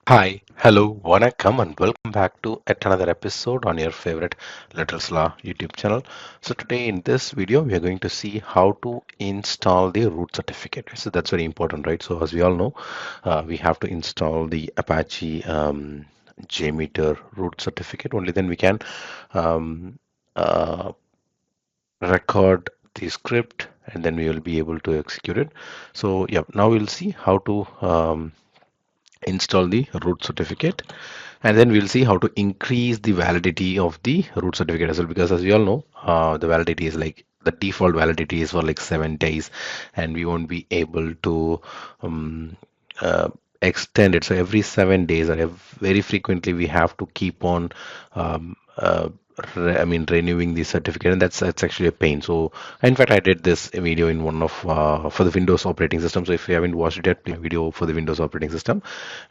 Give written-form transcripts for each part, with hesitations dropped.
Hi, hello, Vanakkam, and welcome back to yet another episode on your favorite Little's Law YouTube channel. So today in this video, we are going to see how to install the root certificate. So that's very important, right? So as we all know, we have to install the Apache JMeter root certificate. Only then we can um, uh, record the script, and then we will be able to execute it. So yeah, now we'll see how to install the root certificate, and then we'll see how to increase the validity of the root certificate as well, because as we all know, the validity is like the default validity is for like 7 days, and we won't be able to um, uh, extend it. So every 7 days, or very frequently, we have to keep on um, uh, renewing the certificate, and that's actually a pain. So in fact, I did this video in one of for the Windows operating system. So if you haven't watched it yet, please video for the Windows operating system.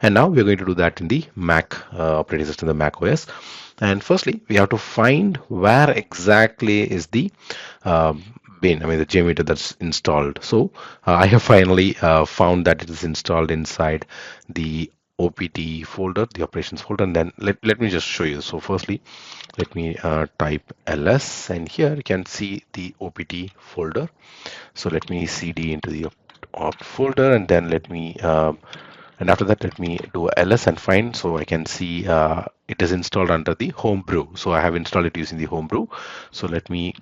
And now we're going to do that in the Mac operating system, the Mac OS. And firstly, we have to find where exactly is the um, bin, I mean the JMeter that's installed. So I have finally found that it is installed inside the OPT folder, the operations folder, and then let me just show you. So firstly, let me type ls, and here you can see the OPT folder. So let me cd into the opt folder, and then let me and after that let me do ls and find, so I can see it is installed under the homebrew. So I have installed it using the homebrew. So let me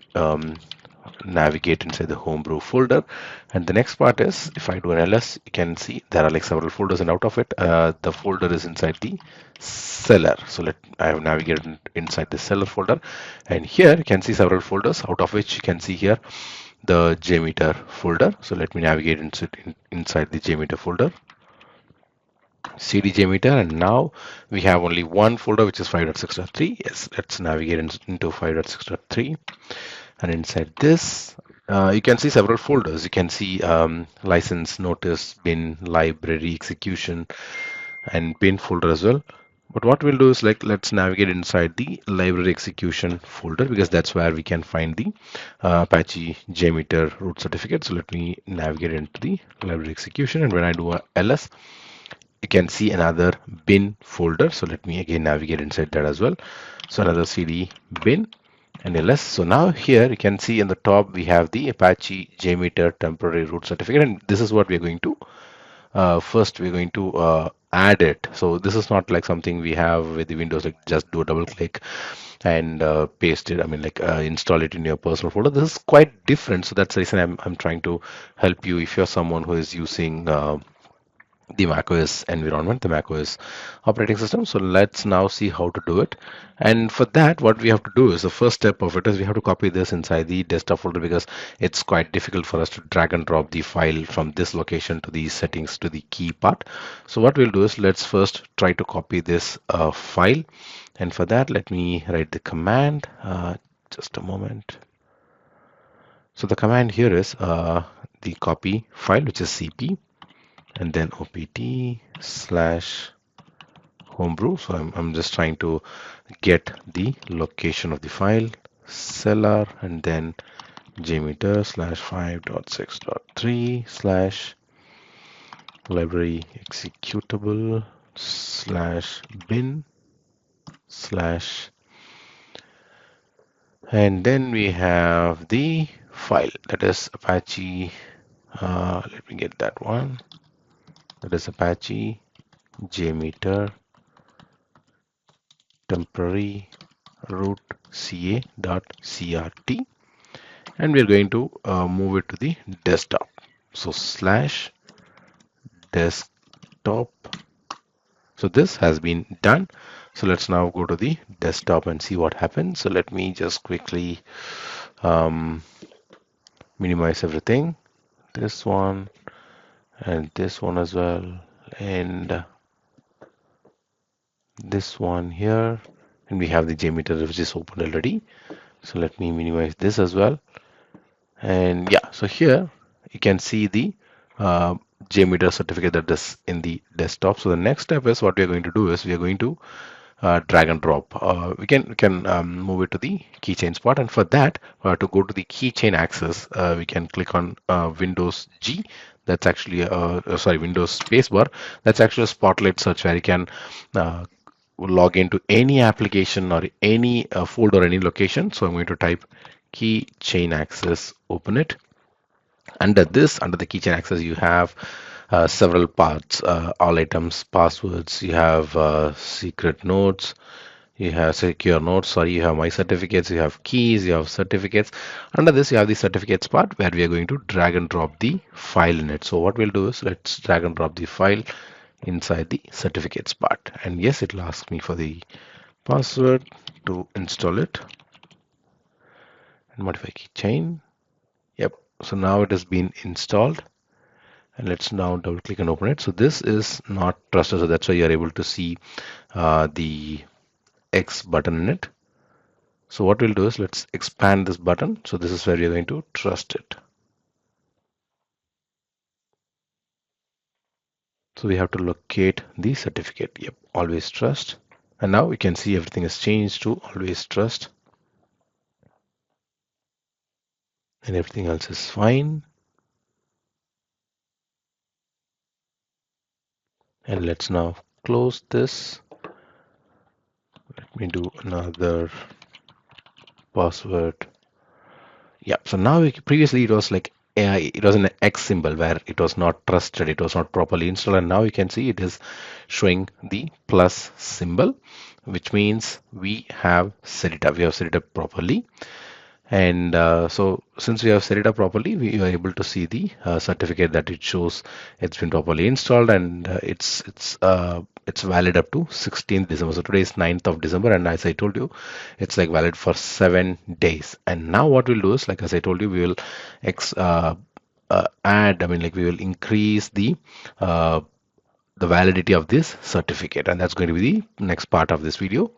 navigate inside the homebrew folder, and the next part is, if I do an ls, you can see there are like several folders, and out of it the folder is inside the seller. So I have navigated inside the seller folder, and here you can see several folders, out of which you can see here the JMeter folder. So let me navigate inside the JMeter folder, cd JMeter, and now we have only one folder, which is 5.6.3. Yes, let's navigate into 5.6.3, and inside this you can see several folders. You can see license, notice, bin, library, execution, and bin folder as well. But what we'll do is, like, let's navigate inside the library execution folder, because that's where we can find the Apache JMeter root certificate. So let me navigate into the library execution, and when I do a ls, you can see another bin folder. So let me again navigate inside that as well. So another cd bin and ls. So now here you can see in the top we have the Apache JMeter temporary root certificate, and this is what we're going to first we're going to add it. So this is not like something we have with the Windows, like just do a double click and paste it. I mean, like install it in your personal folder. This is quite different. So that's the reason I'm trying to help you if you're someone who is using the macOS environment, the macOS operating system. So let's now see how to do it. And for that, what we have to do is, the first step of it is, we have to copy this inside the desktop folder, because it's quite difficult for us to drag and drop the file from this location to the settings to the key part. So what we'll do is, let's first try to copy this file. And for that, let me write the command. Just a moment. So the command here is the copy file, which is cp, and then opt slash homebrew. So I'm just trying to get the location of the file, seller, and then jmeter slash 5.6.3 slash library executable slash bin slash, and then we have the file, that is Apache. Let me get that one. That is Apache JMeter temporary root ca.crt, and we're going to move it to the desktop. So slash desktop. So this has been done. So let's now go to the desktop and see what happens. So let me just quickly um, minimize everything. This one and this one as well, and this one here, and we have the JMeter which is open already. So let me minimize this as well. And yeah, so here you can see the uh, JMeter certificate that is in the desktop. So the next step is, what we are going to do is, we are going to drag and drop. We can move it to the keychain spot, and for that, to go to the keychain access, we can click on Windows G, That's actually sorry, Windows spacebar. That's actually a Spotlight search where you can uh, log into any application or any folder or any location. So I'm going to type keychain access, open it. Under this, under the keychain access, you have several parts, all items, passwords, you have secret nodes, you have secure nodes, sorry, you have my certificates, you have keys, you have certificates. Under this, you have the certificates part where we are going to drag and drop the file in it. So what we'll do is let's drag and drop the file inside the certificates part. And yes, it'll ask me for the password to install it and modify keychain. Yep. So now it has been installed. And let's now double click and open it. So this is not trusted, so that's why you're able to see the X button in it. So what we'll do is let's expand this button. So this is where you're going to trust it. So we have to locate the certificate. Yep, always trust. And now we can see everything has changed to always trust, and everything else is fine. And let's now close this. Let me do another password. Yeah, so now previously it was like it was an X symbol where it was not trusted, it was not properly installed, and now you can see it is showing the plus symbol, which means we have set it up. We have set it up properly. And so since we have set it up properly, we are able to see the certificate that it shows it's been properly installed, and it's valid up to 16th December. So today is 9th of December, and as I told you, it's like valid for 7 days. And now what we'll do is, like as I told you, we will ex add, I mean, like we will increase uh, the validity of this certificate, and that's going to be the next part of this video.